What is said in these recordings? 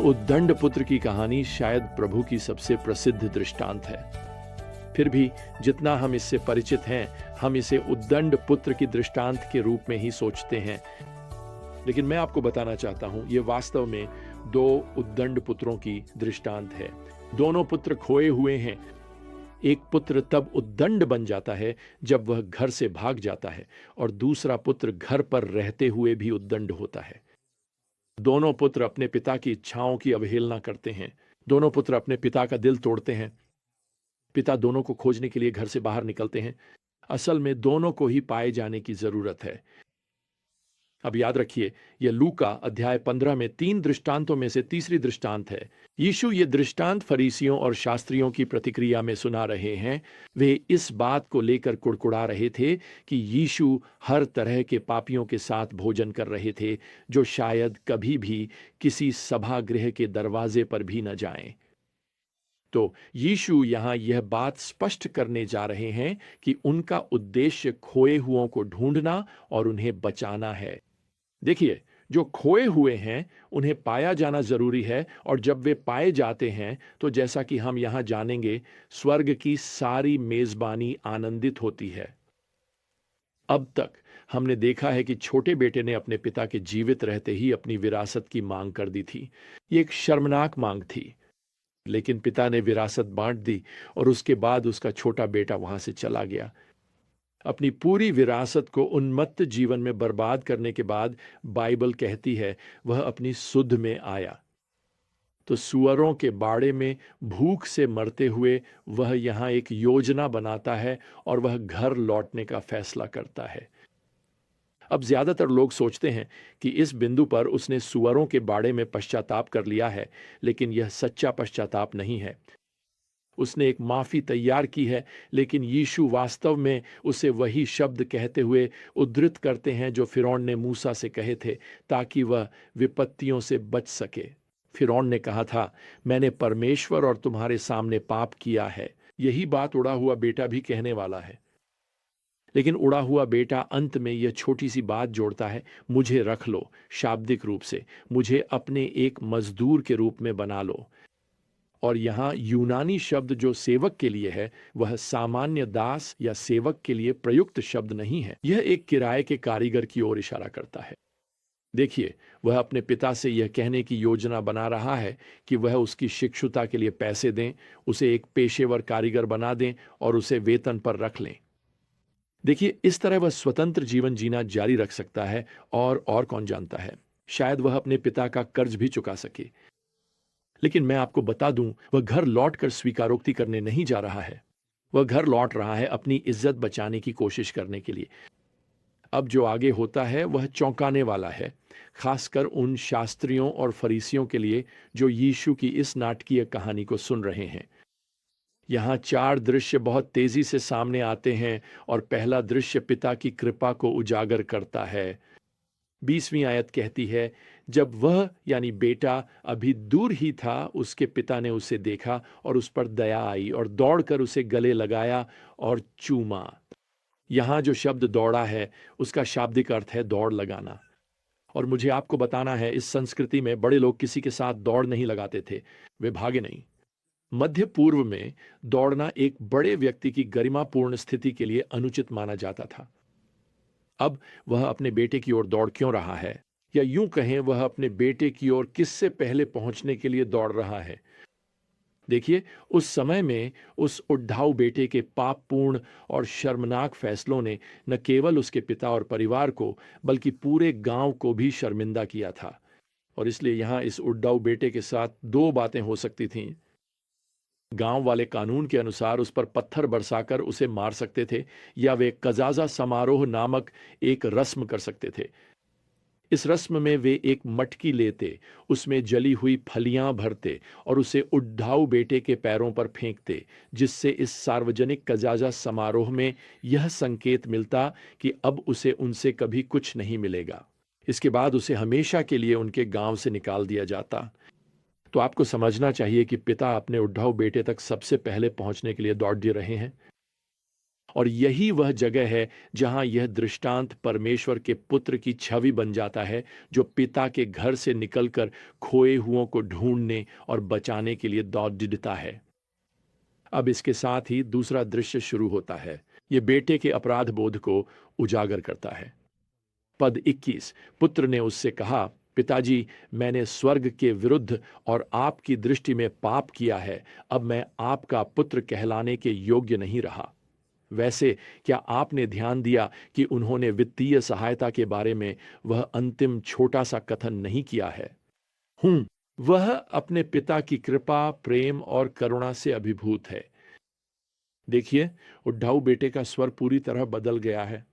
उद्दंड पुत्र की कहानी शायद प्रभु की सबसे प्रसिद्ध दृष्टांत है। फिर भी जितना हम इससे परिचित हैं, हम इसे उद्दंड पुत्र की दृष्टांत के रूप में ही सोचते हैं। लेकिन मैं आपको बताना चाहता हूं, यह वास्तव में दो उद्दंड पुत्रों की दृष्टांत है। दोनों पुत्र खोए हुए हैं। एक पुत्र तब उद्दंड बन जाता है जब वह घर से भाग जाता है, और दूसरा पुत्र घर पर रहते हुए भी उद्दंड होता है। दोनों पुत्र अपने पिता की इच्छाओं की अवहेलना करते हैं। दोनों पुत्र अपने पिता का दिल तोड़ते हैं। पिता दोनों को खोजने के लिए घर से बाहर निकलते हैं। असल में दोनों को ही पाए जाने की जरूरत है। अब याद रखिए, यह लूका अध्याय 15 में 3 दृष्टांतों में से तीसरी दृष्टांत है। यीशु ये दृष्टांत फरीसियों और शास्त्रियों की प्रतिक्रिया में सुना रहे हैं। वे इस बात को लेकर कुड़कुड़ा रहे थे कि यीशु हर तरह के पापियों के साथ भोजन कर रहे थे, जो शायद कभी भी किसी सभागृह के दरवाजे पर भी न जाएं। तो यीशु यहां यह बात स्पष्ट करने जा रहे हैं कि उनका उद्देश्य खोए हुओं को ढूंढना और उन्हें बचाना है। देखिए, जो खोए हुए हैं उन्हें पाया जाना जरूरी है, और जब वे पाए जाते हैं तो जैसा कि हम यहां जानेंगे, स्वर्ग की सारी मेजबानी आनंदित होती है। अब तक हमने देखा है कि छोटे बेटे ने अपने पिता के जीवित रहते ही अपनी विरासत की मांग कर दी थी। ये एक शर्मनाक मांग थी, लेकिन पिता ने विरासत बांट दी और उसके बाद उसका छोटा बेटा वहां से चला गया। अपनी पूरी विरासत को उन्मत्त जीवन में बर्बाद करने के बाद बाइबल कहती है वह अपनी सुध में आया। तो सुअरों के बाड़े में भूख से मरते हुए वह यहां एक योजना बनाता है और वह घर लौटने का फैसला करता है। अब ज्यादातर लोग सोचते हैं कि इस बिंदु पर उसने सुअरों के बाड़े में पश्चाताप कर लिया है, लेकिन यह सच्चा पश्चाताप नहीं है। उसने एक माफी तैयार की है, लेकिन यीशु वास्तव में उसे वही शब्द कहते हुए उद्धृत करते हैं जो फिरौन ने मूसा से कहे थे, ताकि वह विपत्तियों से बच सके। फिरौन ने कहा था, मैंने परमेश्वर और तुम्हारे सामने पाप किया है। यही बात उड़ा हुआ बेटा भी कहने वाला है। लेकिन उड़ा हुआ बेटा अंत में यह छोटी सी बात जोड़ता है, मुझे रख लो। शाब्दिक रूप से, मुझे अपने एक मजदूर के रूप में बना लो। और यहां यूनानी शब्द जो सेवक के लिए है, वह सामान्य दास या सेवक के लिए प्रयुक्त शब्द नहीं है। यह एक किराए के कारीगर की ओर इशारा करता है। देखिए, वह अपने पिता से यह कहने की योजना बना रहा है कि वह उसकी शिक्षुता के लिए पैसे दें, उसे एक पेशेवर कारीगर बना दें और उसे वेतन पर रख लें। देखिए, इस तरह वह स्वतंत्र जीवन जीना जारी रख सकता है, और कौन जानता है, शायद वह अपने पिता का कर्ज भी चुका सके। लेकिन मैं आपको बता दूं, वह घर लौटकर स्वीकारोक्ति करने नहीं जा रहा है। वह घर लौट रहा है अपनी इज्जत बचाने की कोशिश करने के लिए। अब जो आगे होता है वह चौंकाने वाला है, खासकर उन शास्त्रियों और फरीसियों के लिए जो यीशु की इस नाटकीय कहानी को सुन रहे हैं। यहाँ 4 दृश्य बहुत तेजी से सामने आते हैं, और पहला दृश्य पिता की कृपा को उजागर करता है। 20वीं आयत कहती है, जब वह यानी बेटा अभी दूर ही था, उसके पिता ने उसे देखा और उस पर दया आई और दौड़कर उसे गले लगाया और चूमा। यहां जो शब्द दौड़ा है, उसका शाब्दिक अर्थ है दौड़ लगाना। और मुझे आपको बताना है, इस संस्कृति में बड़े लोग किसी के साथ दौड़ नहीं लगाते थे, वे भागे नहीं। मध्य पूर्व में दौड़ना एक बड़े व्यक्ति की गरिमापूर्ण स्थिति के लिए अनुचित माना जाता था। अब वह अपने बेटे की ओर दौड़ क्यों रहा है, या यूं कहें, वह अपने बेटे की ओर किससे पहले पहुंचने के लिए दौड़ रहा है? देखिए, उस समय में उस उद्धाऊ बेटे के पापपूर्ण और शर्मनाक फैसलों ने न केवल उसके पिता और परिवार को, बल्कि पूरे गांव को भी शर्मिंदा किया था। और इसलिए यहां इस उद्धाऊ बेटे के साथ 2 बातें हो सकती थीं। गांव वाले कानून के अनुसार उस पर पत्थर बरसाकर उसे मार सकते थे, या वे कजाजा समारोह नामक एक रस्म कर सकते थे। इस रस्म में वे एक मटकी लेते, उसमें जली हुई फलियां भरते और उसे उद्धाऊ बेटे के पैरों पर फेंकते, जिससे इस सार्वजनिक कजाजा समारोह में यह संकेत मिलता कि अब उसे उनसे कभी कुछ नहीं मिलेगा। इसके बाद उसे हमेशा के लिए उनके गांव से निकाल दिया जाता। तो आपको समझना चाहिए कि पिता अपने उद्धाऊ बेटे तक सबसे पहले पहुंचने के लिए दौड़ दे रहे हैं। और यही वह जगह है जहां यह दृष्टांत परमेश्वर के पुत्र की छवि बन जाता है, जो पिता के घर से निकलकर खोए हुओं को ढूंढने और बचाने के लिए दौड़ता है। अब इसके साथ ही दूसरा दृश्य शुरू होता है। यह बेटे के अपराध बोध को उजागर करता है। पद 21, पुत्र ने उससे कहा, पिताजी, मैंने स्वर्ग के विरुद्ध और आपकी दृष्टि में पाप किया है। अब मैं आपका पुत्र कहलाने के योग्य नहीं रहा। वैसे क्या आपने ध्यान दिया कि उन्होंने वित्तीय सहायता के बारे में वह अंतिम छोटा सा कथन नहीं किया है? वह अपने पिता की कृपा, प्रेम और करुणा से अभिभूत है। देखिए, उद्धाऊ बेटे का स्वर पूरी तरह बदल गया है।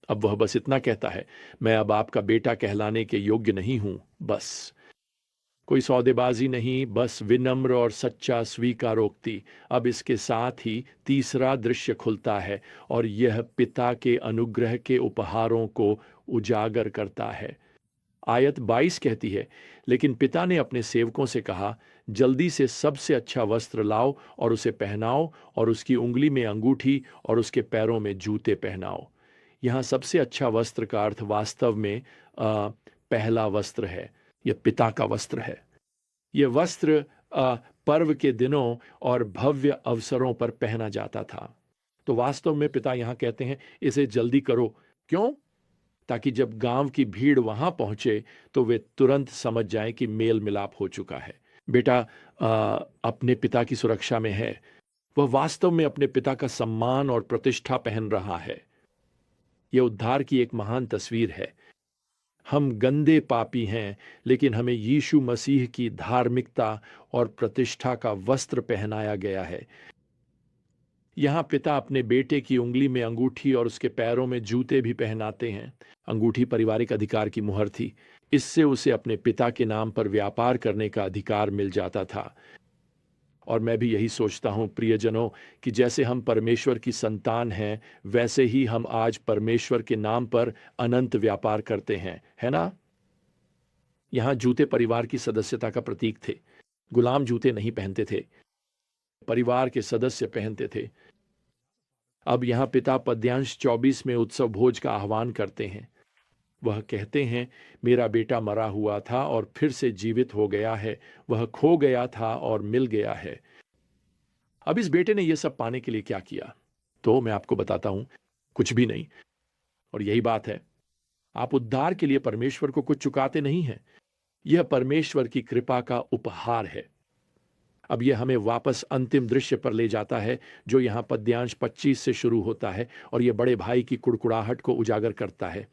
अब वह बस इतना कहता है, मैं अब आपका बेटा कहलाने के योग्य नहीं हूं। बस कोई सौदेबाजी नहीं, बस विनम्र और सच्चा स्वीकारोक्ति। अब इसके साथ ही तीसरा दृश्य खुलता है और यह पिता के अनुग्रह के उपहारों को उजागर करता है। आयत 22 कहती है, लेकिन पिता ने अपने सेवकों से कहा, जल्दी से सबसे अच्छा वस्त्र लाओ और उसे पहनाओ, और उसकी उंगली में अंगूठी और उसके पैरों में जूते पहनाओ। यहाँ सबसे अच्छा वस्त्र का अर्थ वास्तव में पहला वस्त्र है। यह पिता का वस्त्र है। यह वस्त्र पर्व के दिनों और भव्य अवसरों पर पहना जाता था। तो वास्तव में पिता यहाँ कहते हैं, इसे जल्दी करो। क्यों? ताकि जब गांव की भीड़ वहां पहुंचे तो वे तुरंत समझ जाएं कि मेल मिलाप हो चुका है। बेटा अपने पिता की सुरक्षा में है। वह वास्तव में अपने पिता का सम्मान और प्रतिष्ठा पहन रहा है। यह उद्धार की एक महान तस्वीर है। हम गंदे पापी हैं, लेकिन हमें यीशु मसीह की धार्मिकता और प्रतिष्ठा का वस्त्र पहनाया गया है। यहाँ पिता अपने बेटे की उंगली में अंगूठी और उसके पैरों में जूते भी पहनाते हैं। अंगूठी पारिवारिक अधिकार की मुहर थी। इससे उसे अपने पिता के नाम पर व्यापार करने का अधिकार मिल जाता था। और मैं भी यही सोचता हूं प्रियजनों, कि जैसे हम परमेश्वर की संतान हैं, वैसे ही हम आज परमेश्वर के नाम पर अनंत व्यापार करते हैं, है ना? यहां जूते परिवार की सदस्यता का प्रतीक थे। गुलाम जूते नहीं पहनते थे, परिवार के सदस्य पहनते थे। अब यहां पिता पद्यांश 24 में उत्सव भोज का आह्वान करते हैं। वह कहते हैं, मेरा बेटा मरा हुआ था और फिर से जीवित हो गया है, वह खो गया था और मिल गया है। अब इस बेटे ने यह सब पाने के लिए क्या किया? तो मैं आपको बताता हूं, कुछ भी नहीं। और यही बात है, आप उद्धार के लिए परमेश्वर को कुछ चुकाते नहीं हैं। यह परमेश्वर की कृपा का उपहार है। अब यह हमें वापस अंतिम दृश्य पर ले जाता है, जो यहां पद्यांश 25 से शुरू होता है और यह बड़े भाई की कुड़कुड़ाहट को उजागर करता है।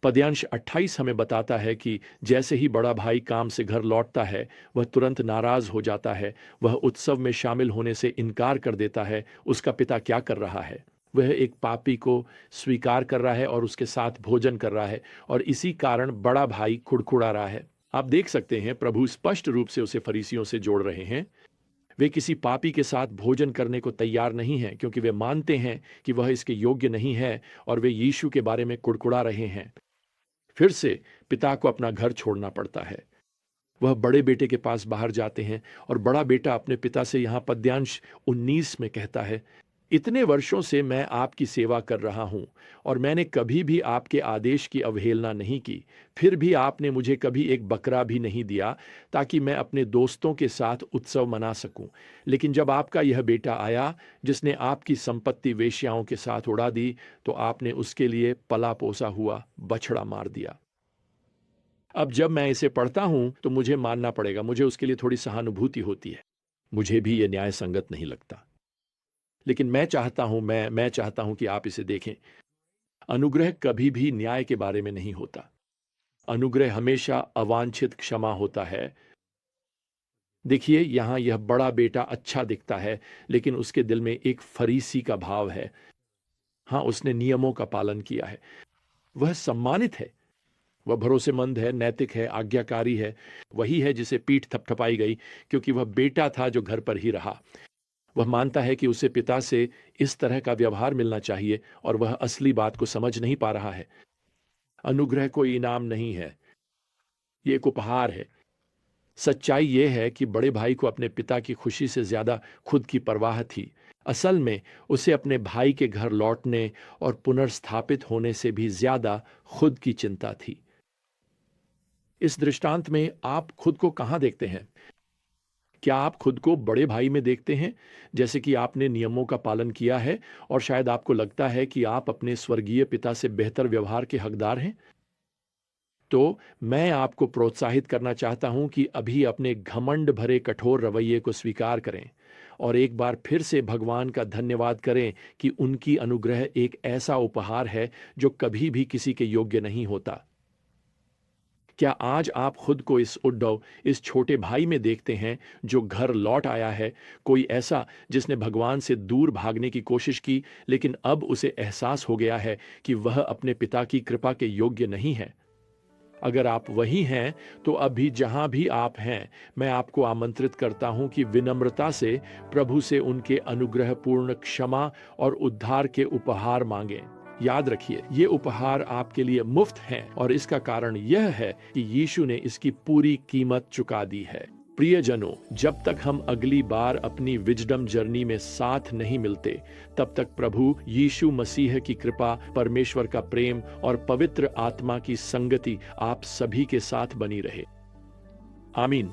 पद्यांश 28 हमें बताता है कि जैसे ही बड़ा भाई काम से घर लौटता है, वह तुरंत नाराज हो जाता है। वह उत्सव में शामिल होने से इनकार कर देता है। उसका पिता क्या कर रहा है? वह एक पापी को स्वीकार कर रहा है और उसके साथ भोजन कर रहा है, और इसी कारण बड़ा भाई कुड़कुड़ा रहा है। आप देख सकते हैं, प्रभु स्पष्ट रूप से उसे फरीसियों से जोड़ रहे हैं। वे किसी पापी के साथ भोजन करने को तैयार नहीं हैं, क्योंकि वे मानते हैं कि वह इसके योग्य नहीं है, और वे यीशु के बारे में कुड़कुड़ा रहे हैं। फिर से पिता को अपना घर छोड़ना पड़ता है। वह बड़े बेटे के पास बाहर जाते हैं, और बड़ा बेटा अपने पिता से यहां पद्यांश 19 में कहता है, इतने वर्षों से मैं आपकी सेवा कर रहा हूं और मैंने कभी भी आपके आदेश की अवहेलना नहीं की। फिर भी आपने मुझे कभी एक बकरा भी नहीं दिया, ताकि मैं अपने दोस्तों के साथ उत्सव मना सकूं। लेकिन जब आपका यह बेटा आया, जिसने आपकी संपत्ति वेश्याओं के साथ उड़ा दी, तो आपने उसके लिए पला पोसा हुआ बछड़ा मार दिया। अब जब मैं इसे पढ़ता हूं तो मुझे मानना पड़ेगा, मुझे उसके लिए थोड़ी सहानुभूति होती है। मुझे भी यह न्याय संगत नहीं लगता, लेकिन मैं चाहता हूं कि आप इसे देखें। अनुग्रह कभी भी न्याय के बारे में नहीं होता। अनुग्रह हमेशा अवांछित क्षमा होता है। देखिए, यहां यह बड़ा बेटा अच्छा दिखता है, लेकिन उसके दिल में एक फरीसी का भाव है। हां, उसने नियमों का पालन किया है। वह सम्मानित है, वह भरोसेमंद है, नैतिक है, आज्ञाकारी है। वही है जिसे पीठ थपथपाई गई, क्योंकि वह बेटा था जो घर पर ही रहा। वह मानता है कि उसे पिता से इस तरह का व्यवहार मिलना चाहिए, और वह असली बात को समझ नहीं पा रहा है। अनुग्रह कोई इनाम नहीं है, ये एक उपहार है। सच्चाई यह है कि बड़े भाई को अपने पिता की खुशी से ज्यादा खुद की परवाह थी। असल में उसे अपने भाई के घर लौटने और पुनर्स्थापित होने से भी ज्यादा खुद की चिंता थी। इस दृष्टांत में आप खुद को कहां देखते हैं? क्या आप खुद को बड़े भाई में देखते हैं, जैसे कि आपने नियमों का पालन किया है और शायद आपको लगता है कि आप अपने स्वर्गीय पिता से बेहतर व्यवहार के हकदार हैं? तो मैं आपको प्रोत्साहित करना चाहता हूं कि अभी अपने घमंड भरे कठोर रवैये को स्वीकार करें और एक बार फिर से भगवान का धन्यवाद करें कि उनकी अनुग्रह एक ऐसा उपहार है जो कभी भी किसी के योग्य नहीं होता। क्या आज आप खुद को इस उद्धव, इस छोटे भाई में देखते हैं जो घर लौट आया है, कोई ऐसा जिसने भगवान से दूर भागने की कोशिश की, लेकिन अब उसे एहसास हो गया है कि वह अपने पिता की कृपा के योग्य नहीं है? अगर आप वही हैं, तो अभी जहां भी आप हैं, मैं आपको आमंत्रित करता हूं कि विनम्रता से प्रभु से उनके अनुग्रहपूर्ण क्षमा और उद्धार के उपहार मांगें। याद रखिए, ये उपहार आपके लिए मुफ्त हैं और इसका कारण यह है कि यीशु ने इसकी पूरी कीमत चुका दी है। प्रियजनों, जब तक हम अगली बार अपनी विजडम जर्नी में साथ नहीं मिलते, तब तक प्रभु यीशु मसीह की कृपा, परमेश्वर का प्रेम और पवित्र आत्मा की संगति आप सभी के साथ बनी रहे। आमीन।